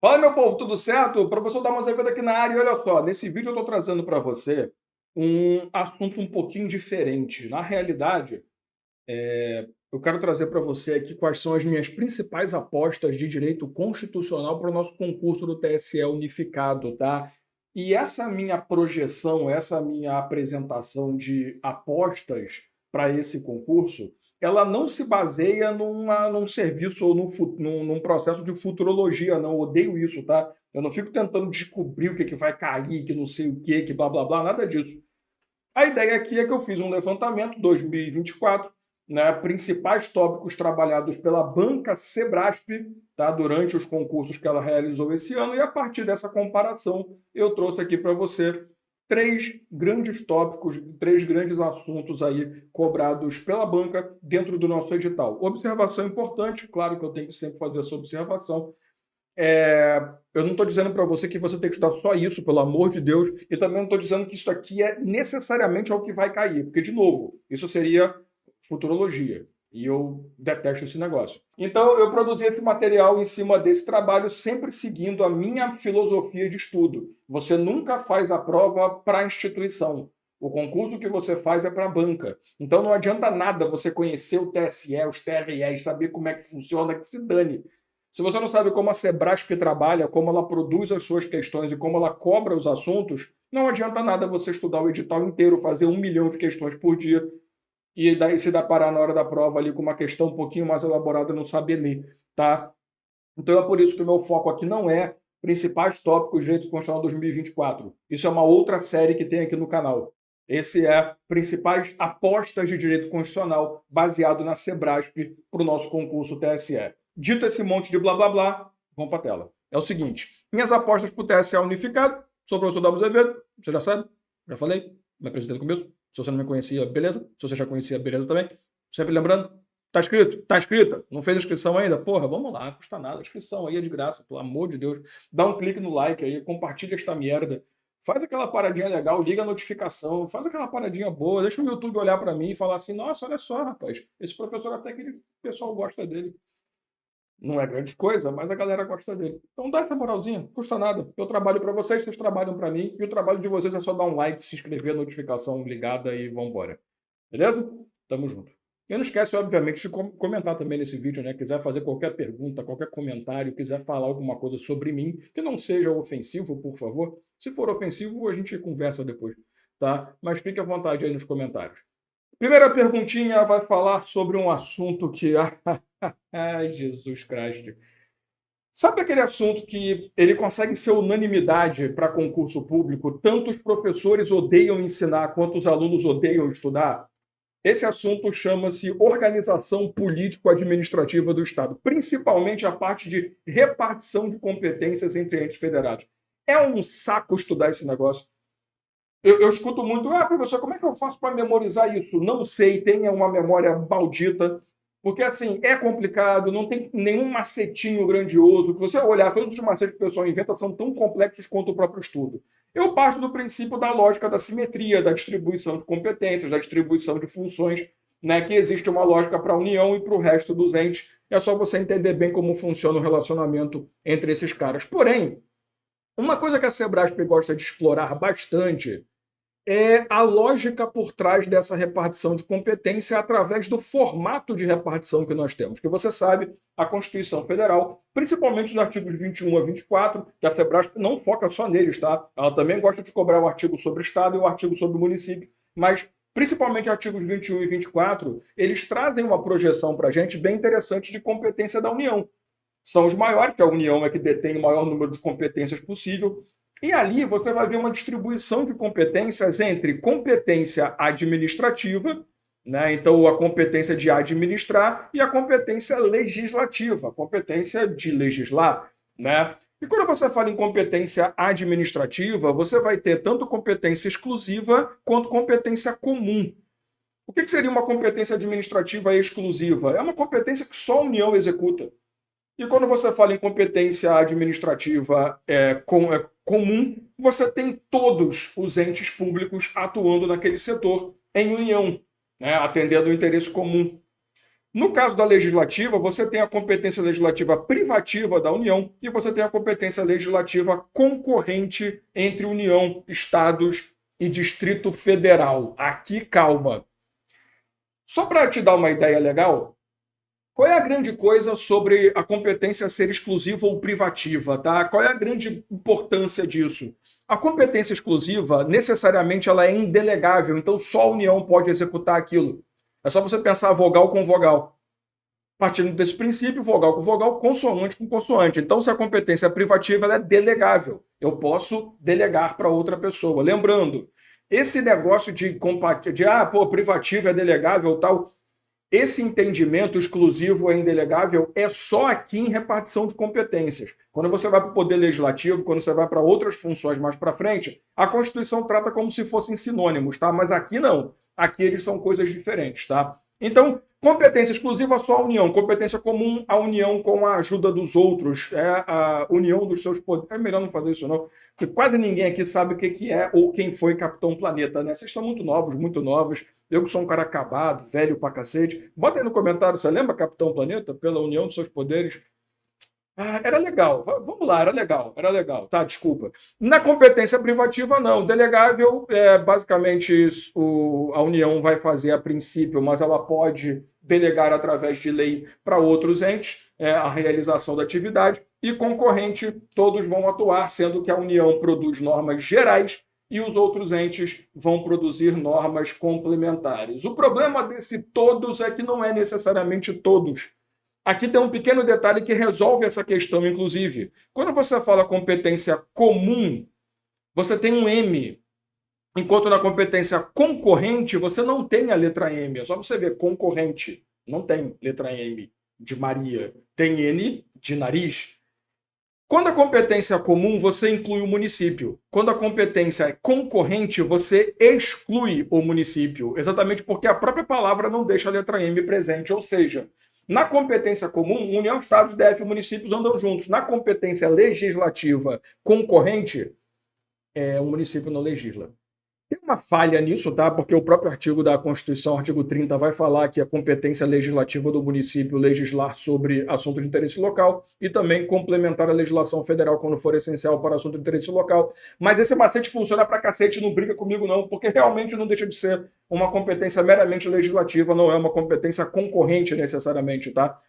Fala, meu povo, tudo certo? Professor Dalmo Azevedo aqui na área. E olha só, nesse vídeo eu estou trazendo para você um assunto um pouquinho diferente. Na realidade, eu quero trazer para você aqui quais são as minhas principais apostas de direito constitucional para o nosso concurso do TSE unificado, tá? E essa minha projeção, essa minha apresentação de apostas para esse concurso, ela não se baseia num serviço ou num processo de futurologia, não. Eu odeio isso, tá? Eu não fico tentando descobrir o que, que vai cair, que não sei o que blá blá blá, nada disso. A ideia aqui é que eu fiz um levantamento 2024, né, principais tópicos trabalhados pela banca Sebrasp, tá, durante os concursos que ela realizou esse ano, e a partir dessa comparação eu trouxe aqui para você três grandes tópicos, três grandes assuntos aí cobrados pela banca dentro do nosso edital. Observação importante, claro que eu tenho que sempre fazer essa observação, eu não estou dizendo para você que você tem que estudar só isso, pelo amor de Deus, e também não estou dizendo que isso aqui é necessariamente o que vai cair, porque, de novo, isso seria futurologia, e eu detesto esse negócio. Então, eu produzi esse material em cima desse trabalho, sempre seguindo a minha filosofia de estudo. Você nunca faz a prova para a instituição. O concurso que você faz é para a banca. Então, não adianta nada você conhecer o TSE, os TREs, saber como é que funciona, que se dane. Se você não sabe como a Sebrasp trabalha, como ela produz as suas questões e como ela cobra os assuntos, não adianta nada você estudar o edital inteiro, fazer 1 milhão de questões por dia e daí se parar na hora da prova ali com uma questão um pouquinho mais elaborada e não saber ler, tá? Então é por isso que o meu foco aqui não é principais tópicos de Direito Constitucional 2024. Isso é uma outra série que tem aqui no canal. Esse é principais apostas de direito constitucional baseado na Sebrasp para o nosso concurso TSE. Dito esse monte de blá blá blá, vamos para a tela. É o seguinte, minhas apostas para o TSE unificado, sou o professor Dalmo Azevedo, você já sabe, já falei, me apresentei no começo. Se você não me conhecia, beleza. Se você já conhecia, beleza também. Sempre lembrando, tá inscrito? Tá inscrita? Não fez inscrição ainda? Porra, vamos lá, não custa nada. A inscrição aí é de graça, pelo amor de Deus. Dá um clique no like aí, compartilha esta merda. Faz aquela paradinha legal, liga a notificação, faz aquela paradinha boa, deixa o YouTube olhar para mim e falar assim, nossa, olha só, rapaz, esse professor até que o pessoal gosta dele. Não é grande coisa, mas a galera gosta dele. Então dá essa moralzinha, não custa nada. Eu trabalho para vocês, vocês trabalham para mim, e o trabalho de vocês é só dar um like, se inscrever, notificação ligada e vambora. Beleza? Tamo junto. E não esquece, obviamente, de comentar também nesse vídeo, né? Quiser fazer qualquer pergunta, qualquer comentário, quiser falar alguma coisa sobre mim, que não seja ofensivo, por favor. Se for ofensivo, a gente conversa depois, tá? Mas fique à vontade aí nos comentários. Primeira perguntinha vai falar sobre um assunto que... Ai, Jesus Cristo. Sabe aquele assunto que ele consegue ser unanimidade para concurso público? Tanto os professores odeiam ensinar quanto os alunos odeiam estudar? Esse assunto chama-se organização político-administrativa do Estado, principalmente a parte de repartição de competências entre entes federados. É um saco estudar esse negócio. Eu escuto muito, professor, como é que eu faço para memorizar isso? Não sei, tenha uma memória maldita, porque assim, é complicado, não tem nenhum macetinho grandioso. Se você olhar, todos os macetes que o pessoal inventa são tão complexos quanto o próprio estudo. Eu parto do princípio da lógica da simetria, da distribuição de competências, da distribuição de funções, né, que existe uma lógica para a União e para o resto dos entes. É só você entender bem como funciona o relacionamento entre esses caras. Porém, uma coisa que a Sebrasp gosta de explorar bastante é a lógica por trás dessa repartição de competência através do formato de repartição que nós temos. Que você sabe, a Constituição Federal, principalmente nos artigos 21 a 24, que a Sebrasp não foca só neles, tá? Ela também gosta de cobrar o artigo sobre o Estado e o artigo sobre o município, mas principalmente artigos 21 e 24, eles trazem uma projeção para a gente bem interessante de competência da União. São os maiores, que a União é que detém o maior número de competências possível, e ali você vai ver uma distribuição de competências entre competência administrativa, né? Então a competência de administrar, e a competência legislativa, a competência de legislar, né? E quando você fala em competência administrativa, você vai ter tanto competência exclusiva quanto competência comum. O que seria uma competência administrativa exclusiva? É uma competência que só a União executa. E quando você fala em competência administrativa comum, você tem todos os entes públicos atuando naquele setor em união, né, atendendo o interesse comum. No caso da legislativa, você tem a competência legislativa privativa da União e você tem a competência legislativa concorrente entre União, Estados e Distrito Federal. Aqui, calma. Só para te dar uma ideia legal, qual é a grande coisa sobre a competência ser exclusiva ou privativa, tá? Qual é a grande importância disso? A competência exclusiva, necessariamente, ela é indelegável, então só a União pode executar aquilo. É só você pensar vogal com vogal. Partindo desse princípio, vogal com vogal, consoante com consoante. Então, se a competência é privativa, ela é delegável. Eu posso delegar para outra pessoa. Lembrando, esse negócio de privativo é delegável tal, esse entendimento exclusivo e indelegável é só aqui em repartição de competências. Quando você vai para o Poder Legislativo, quando você vai para outras funções mais para frente, a Constituição trata como se fossem sinônimos, tá? Mas aqui não. Aqui eles são coisas diferentes, tá? Então, competência exclusiva só a União. Competência comum, a União com a ajuda dos outros. É a união dos seus poderes. É melhor não fazer isso, não. Porque quase ninguém aqui sabe o que é ou quem foi Capitão Planeta, né? Vocês são muito novos, muito novos. Eu que sou um cara acabado, velho pra cacete. Bota aí no comentário, você lembra Capitão Planeta? Pela união dos seus poderes. Ah, era legal. Vamos lá, era legal. Tá, desculpa. Na competência privativa, não. Delegável, basicamente, a União vai fazer a princípio, mas ela pode delegar através de lei para outros entes a realização da atividade. E concorrente, todos vão atuar, sendo que a União produz normas gerais e os outros entes vão produzir normas complementares. O problema desse todos é que não é necessariamente todos. Aqui tem um pequeno detalhe que resolve essa questão, inclusive. Quando você fala competência comum, você tem um M, enquanto na competência concorrente você não tem a letra M. É só você ver concorrente, não tem letra M de Maria, tem N de nariz. Quando a competência é comum, você inclui o município. Quando a competência é concorrente, você exclui o município, exatamente porque a própria palavra não deixa a letra M presente. Ou seja, na competência comum, União, Estados, DF e municípios andam juntos. Na competência legislativa concorrente, o município não legisla. Tem uma falha nisso, tá? Porque o próprio artigo da Constituição, artigo 30, vai falar que a competência legislativa do município legislar sobre assunto de interesse local e também complementar a legislação federal quando for essencial para assunto de interesse local. Mas esse macete funciona pra cacete, não briga comigo não, porque realmente não deixa de ser uma competência meramente legislativa, não é uma competência concorrente necessariamente, tá?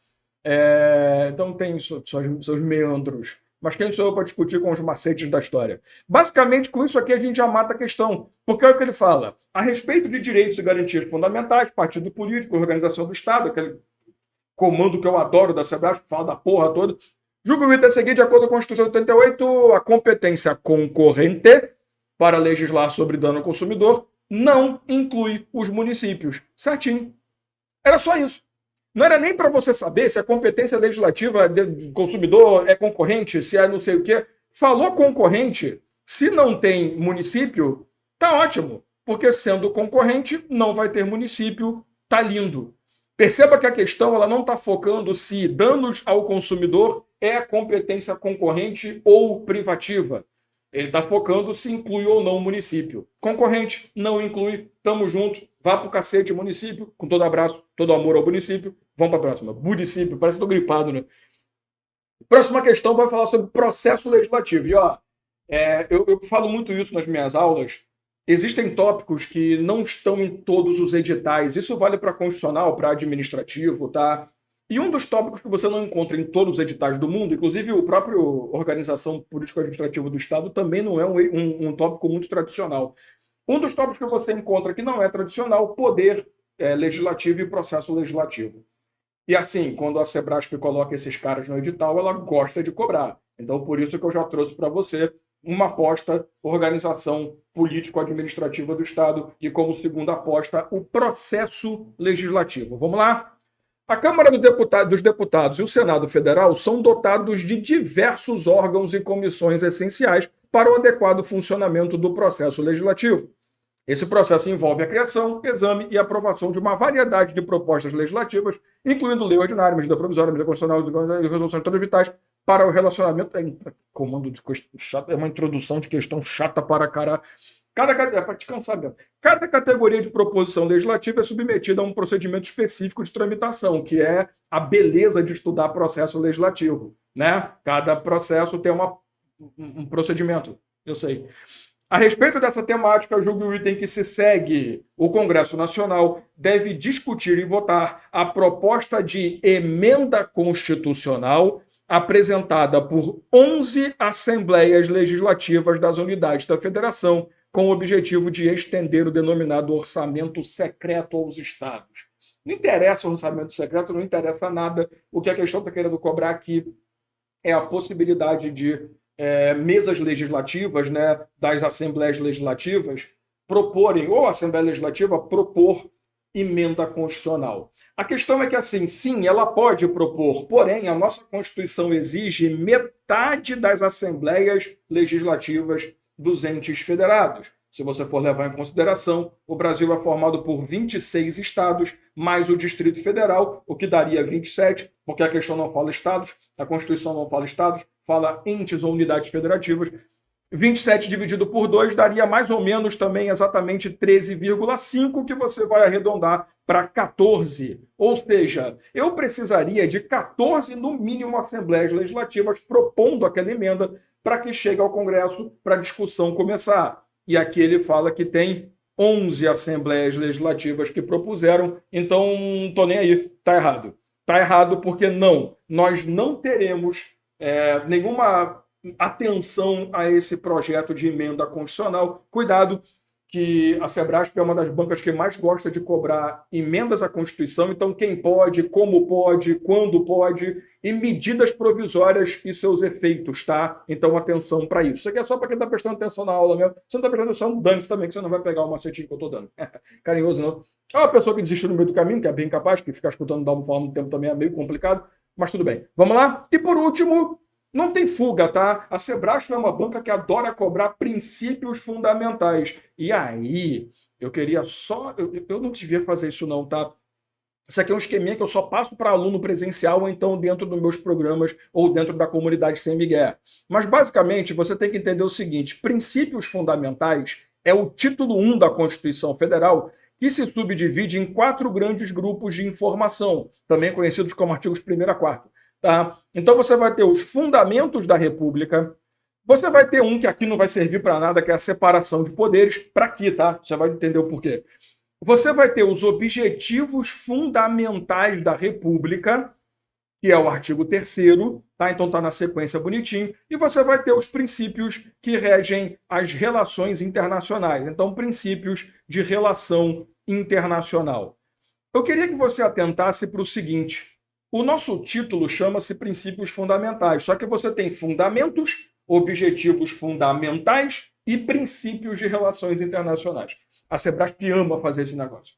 Então tem seus meandros. Mas quem sou eu para discutir com os macetes da história? Basicamente, com isso aqui a gente já mata a questão. Porque é o que ele fala. A respeito de direitos e garantias fundamentais, partido político, organização do Estado, aquele comando que eu adoro da Sebrae, que fala da porra toda. Julgo o item a seguir, de acordo com a Constituição de 88, a competência concorrente para legislar sobre dano ao consumidor não inclui os municípios. Certinho. Era só isso. Não era nem para você saber se a competência legislativa do consumidor é concorrente, se é não sei o quê. Falou concorrente, se não tem município, tá ótimo. Porque sendo concorrente, não vai ter município, tá lindo. Perceba que a questão ela não está focando se danos ao consumidor é competência concorrente ou privativa. Ele está focando se inclui ou não o município. Concorrente, não inclui, tamo junto, vá pro cacete município, com todo abraço, todo amor ao município. Vamos para a próxima. Município, parece que estou gripado, né? Próxima questão vai falar sobre processo legislativo. E, ó, eu falo muito isso nas minhas aulas. Existem tópicos que não estão em todos os editais. Isso vale para constitucional, para administrativo, tá? E um dos tópicos que você não encontra em todos os editais do mundo, inclusive o próprio Organização Político-Administrativa do Estado, também não é um tópico muito tradicional. Um dos tópicos que você encontra que não é tradicional, poder legislativo e processo legislativo. E assim, quando a Sebrasp coloca esses caras no edital, ela gosta de cobrar. Então, por isso que eu já trouxe para você uma aposta, Organização Político-Administrativa do Estado, e como segunda aposta, o processo legislativo. Vamos lá? A Câmara dos Deputados e o Senado Federal são dotados de diversos órgãos e comissões essenciais para o adequado funcionamento do processo legislativo. Esse processo envolve a criação, exame e aprovação de uma variedade de propostas legislativas, incluindo lei ordinária, medida provisória, medida constitucional e resoluções todas vitais para o relacionamento. Comando de questão chata, é uma introdução de questão chata para caralho. É para te cansar mesmo. Cada categoria de proposição legislativa é submetida a um procedimento específico de tramitação, que é a beleza de estudar processo legislativo, né? Cada processo tem um procedimento, eu sei. A respeito dessa temática, julgo o item que se segue. O Congresso Nacional deve discutir e votar a proposta de emenda constitucional apresentada por 11 assembleias legislativas das unidades da Federação, com o objetivo de estender o denominado orçamento secreto aos estados. Não interessa o orçamento secreto, não interessa nada. O que a questão está querendo cobrar aqui é a possibilidade de mesas legislativas, né, das assembleias legislativas, proporem, ou a Assembleia Legislativa propor emenda constitucional. A questão é que, assim, sim, ela pode propor, porém, a nossa Constituição exige metade das assembleias legislativas dos entes federados. Se você for levar em consideração, o Brasil é formado por 26 estados, mais o Distrito Federal, o que daria 27, porque a questão não fala estados, a Constituição não fala estados, fala entes ou unidades federativas. 27 dividido por 2 daria mais ou menos também exatamente 13,5, que você vai arredondar para 14. Ou seja, eu precisaria de 14, no mínimo, assembleias legislativas propondo aquela emenda para que chegue ao Congresso para a discussão começar. E aqui ele fala que tem 11 assembleias legislativas que propuseram, então não estou nem aí, está errado. Está errado porque nós não teremos nenhuma atenção a esse projeto de emenda constitucional. Cuidado, que a Sebrasp é uma das bancas que mais gosta de cobrar emendas à Constituição, então quem pode, como pode, quando pode, e medidas provisórias e seus efeitos, tá? Então atenção para isso. Isso aqui é só para quem está prestando atenção na aula mesmo. Você não está prestando atenção, dane-se também, que você não vai pegar o macetinho que eu estou dando. Carinhoso, não. É uma pessoa que desiste no meio do caminho, que é bem capaz, que ficar escutando dar uma forma no tempo também é meio complicado, mas tudo bem. Vamos lá? E por último, não tem fuga, tá? A Sebrasp é uma banca que adora cobrar princípios fundamentais. E aí, eu queria só... Eu não devia fazer isso não, tá? Isso aqui é um esqueminha que eu só passo para aluno presencial ou então dentro dos meus programas ou dentro da comunidade Sem Miguel. Mas, basicamente, você tem que entender o seguinte. Princípios fundamentais é o título 1 da Constituição Federal, que se subdivide em 4 grandes grupos de informação, também conhecidos como artigos 1º a 4º. Tá? Então você vai ter os fundamentos da República, você vai ter um que aqui não vai servir para nada, que é a separação de poderes, para aqui, tá? Você vai entender o porquê. Você vai ter os objetivos fundamentais da República, que é o artigo 3º, tá? Então tá na sequência bonitinho, e você vai ter os princípios que regem as relações internacionais, então princípios de relação internacional. Eu queria que você atentasse para o seguinte: o nosso título chama-se Princípios Fundamentais, só que você tem fundamentos, objetivos fundamentais e princípios de relações internacionais. A Sebrasp ama fazer esse negócio.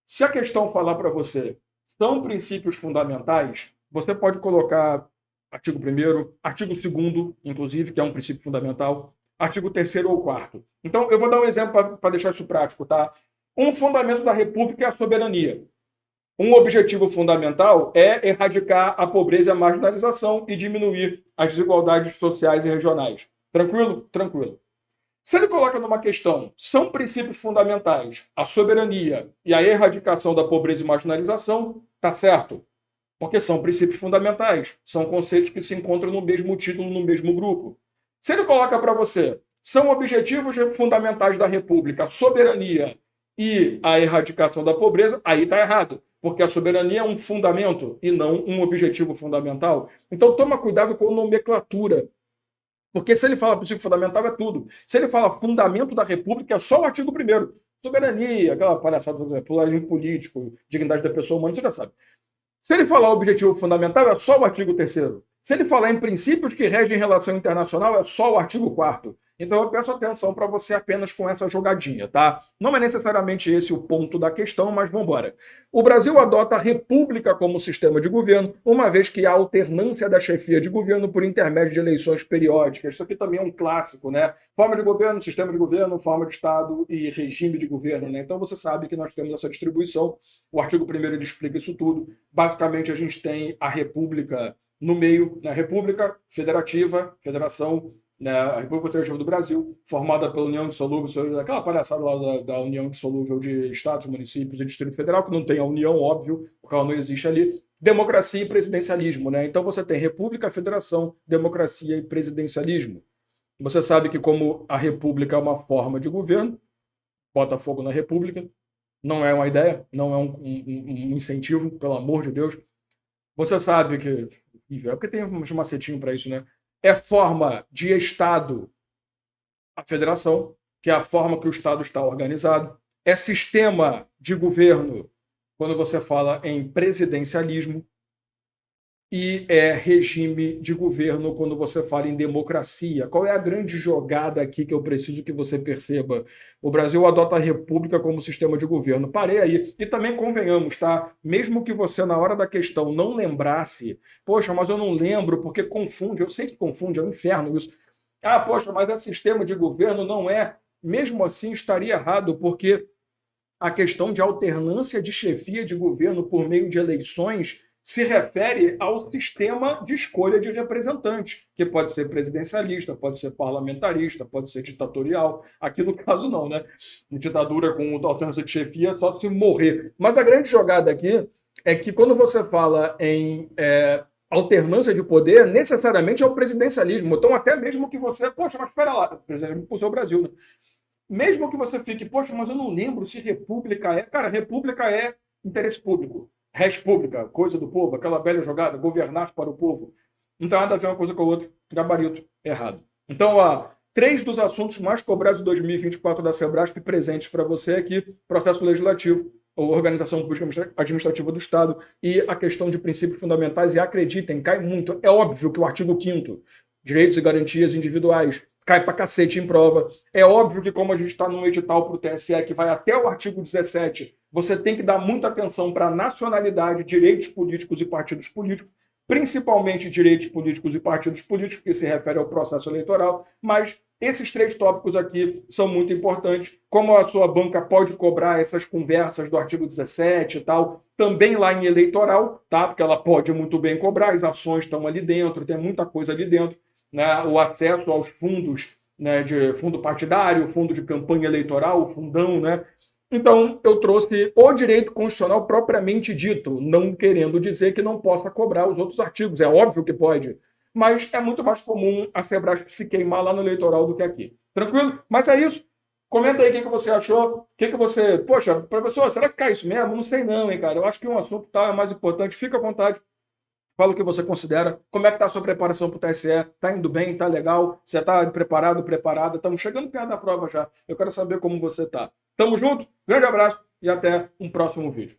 Se a questão falar para você, são princípios fundamentais, você pode colocar artigo 1º, artigo 2º, inclusive, que é um princípio fundamental, artigo 3º ou 4º. Então, eu vou dar um exemplo para deixar isso prático, tá? Um fundamento da República é a soberania. Um objetivo fundamental é erradicar a pobreza e a marginalização e diminuir as desigualdades sociais e regionais. Tranquilo? Tranquilo. Se ele coloca numa questão, são princípios fundamentais, a soberania e a erradicação da pobreza e marginalização, tá certo? Porque são princípios fundamentais, são conceitos que se encontram no mesmo título, no mesmo grupo. Se ele coloca para você, são objetivos fundamentais da República, a soberania e a erradicação da pobreza, aí está errado, porque a soberania é um fundamento e não um objetivo fundamental. Então toma cuidado com a nomenclatura, porque se ele fala princípio fundamental é tudo. Se ele fala fundamento da República é só o artigo 1º. Soberania, aquela palhaçada, pluralismo político, dignidade da pessoa humana, você já sabe. Se ele falar objetivo fundamental, é só o artigo 3º. Se ele falar em princípios que regem relação internacional, é só o artigo 4º. Então eu peço atenção para você apenas com essa jogadinha, tá? Não é necessariamente esse o ponto da questão, mas vamos embora. O Brasil adota a república como sistema de governo, uma vez que há alternância da chefia de governo por intermédio de eleições periódicas. Isso aqui também é um clássico, né? Forma de governo, sistema de governo, forma de Estado e regime de governo, né? Então você sabe que nós temos essa distribuição. O artigo 1º ele explica isso tudo. Basicamente a gente tem a república no meio, né? República, federativa, federação, né, a República Federativa do Brasil, formada pela União Dissolúvel, aquela palhaçada lá da União Dissolúvel de Estados, Municípios e Distrito Federal, que não tem a União, óbvio, porque ela não existe ali, democracia e presidencialismo, né? Então você tem República, Federação, democracia e presidencialismo. Você sabe que como a República é uma forma de governo, bota fogo na República, não é uma ideia, não é um incentivo, pelo amor de Deus. Você sabe que, é porque tem uns macetinhos para isso, né? É forma de Estado a federação, que é a forma que o Estado está organizado. É sistema de governo, quando você fala em presidencialismo, e é regime de governo quando você fala em democracia. Qual é a grande jogada aqui que eu preciso que você perceba? O Brasil adota a república como sistema de governo. Parei aí. E também convenhamos, tá? Mesmo que você, na hora da questão, não lembrasse, poxa, mas eu não lembro porque confunde, eu sei que confunde, é um inferno isso. Ah, poxa, mas é sistema de governo, não é. Mesmo assim, estaria errado, porque a questão de alternância de chefia de governo por meio de eleições se refere ao sistema de escolha de representantes, que pode ser presidencialista, pode ser parlamentarista, pode ser ditatorial. Aqui no caso não, né? Ditadura com alternância de chefia só se morrer. Mas a grande jogada aqui é que quando você fala em alternância de poder, necessariamente é o presidencialismo. Então, até mesmo que você... Poxa, mas espera lá, presidencialismo por ser o Brasil, né? Mesmo que você fique, poxa, mas eu não lembro se república é. Cara, república é interesse público. Res pública, coisa do povo, aquela velha jogada, governar para o povo. Não tem nada a ver uma coisa com a outra. Gabarito errado. Então, ó, 3 dos assuntos mais cobrados de 2024 da Sebrasp presentes para você aqui: processo legislativo, organização política administrativa do Estado e a questão de princípios fundamentais. E acreditem, cai muito. É óbvio que o artigo 5º, direitos e garantias individuais, cai pra cacete em prova. É óbvio que, como a gente está num edital para o TSE que vai até o artigo 17, você tem que dar muita atenção para a nacionalidade, direitos políticos e partidos políticos, principalmente direitos políticos e partidos políticos, que se refere ao processo eleitoral, mas esses 3 tópicos aqui são muito importantes. Como a sua banca pode cobrar essas conversas do artigo 17 e tal, também lá em eleitoral, tá? Porque ela pode muito bem cobrar, as ações estão ali dentro, tem muita coisa ali dentro, né? O acesso aos fundos, né, de fundo partidário, fundo de campanha eleitoral, fundão, né? Então, eu trouxe o direito constitucional propriamente dito, não querendo dizer que não possa cobrar os outros artigos. É óbvio que pode, mas é muito mais comum a Sebrasp se queimar lá no eleitoral do que aqui. Tranquilo? Mas é isso. Comenta aí o que você achou. O que você... Poxa, professor, será que cai isso mesmo? Não sei não, hein, cara. Eu acho que um assunto tal é mais importante. Fica à vontade. Fala o que você considera. Como é que está a sua preparação para o TSE? Está indo bem? Está legal? Você está preparado, preparada? Estamos chegando perto da prova já. Eu quero saber como você está. Tamo junto? Grande abraço e até um próximo vídeo.